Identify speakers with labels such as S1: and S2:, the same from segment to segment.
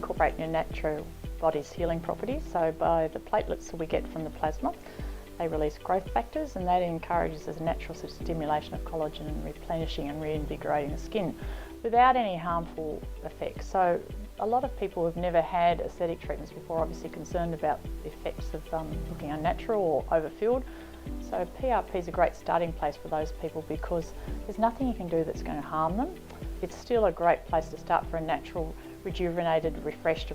S1: incorporate your natural body's healing properties. So by the platelets that we get from the plasma, they release growth factors, and that encourages a natural sort of stimulation of collagen and replenishing and reinvigorating the skin without any harmful effects. So a lot of people who've never had aesthetic treatments before are obviously concerned about the effects of looking unnatural or overfilled. So PRP is a great starting place for those people because there's nothing you can do that's going to harm them. It's still a great place to start for a natural, rejuvenated, refreshed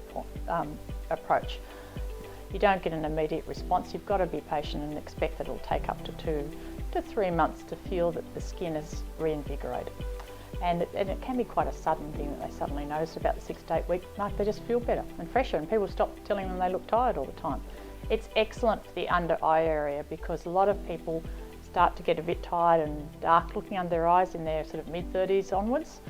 S1: approach. You don't get an immediate response. You've got to be patient and expect that it'll take up to 2 to 3 months to feel that the skin is reinvigorated. And it can be quite a sudden thing that they suddenly notice about the 6 to 8 week mark. They just feel better and fresher, and people stop telling them they look tired all the time. It's excellent for the under eye area because a lot of people start to get a bit tired and dark looking under their eyes in their sort of mid-30s onwards.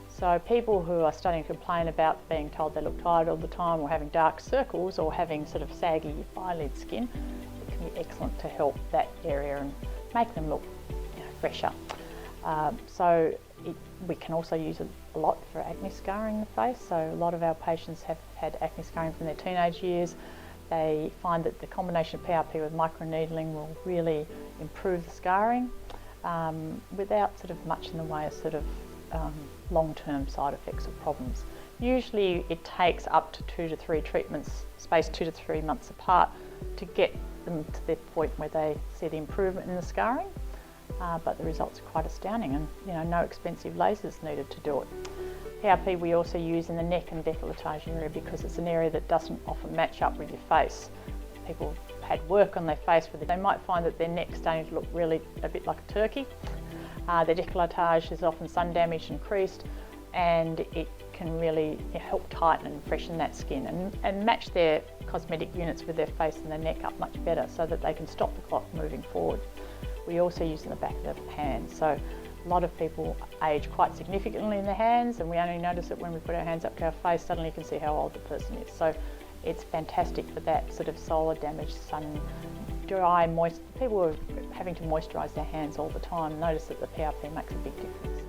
S1: So people who are starting to complain about being told they look tired all the time, or having dark circles, or having sort of saggy eyelid skin, it can be excellent to help that area and make them look, fresher. We can also use it a lot for acne scarring in the face. So a lot of our patients have had acne scarring from their teenage years. They find that the combination of PRP with microneedling will really improve the scarring without sort of much in the way of sort of long-term side effects or problems. Usually it takes up to 2 to 3 treatments, spaced 2 to 3 months apart, to get them to the point where they see the improvement in the scarring. But the results are quite astounding, and no expensive lasers needed to do it. PRP we also use in the neck and décolletage area because it's an area that doesn't often match up with your face. People have had work on their face where they might find that their neck's starting to look really a bit like a turkey. Their décolletage is often sun damaged and creased, and it can really help tighten and freshen that skin and match their cosmetic units with their face and their neck up much better so that they can stop the clot moving forward. We also use in the back of the hands. So a lot of people age quite significantly in the hands, and we only notice it when we put our hands up to our face. Suddenly you can see how old the person is. So it's fantastic for that sort of solar damage, sun, dry, moist. People who are having to moisturise their hands all the time notice that the PRP makes a big difference.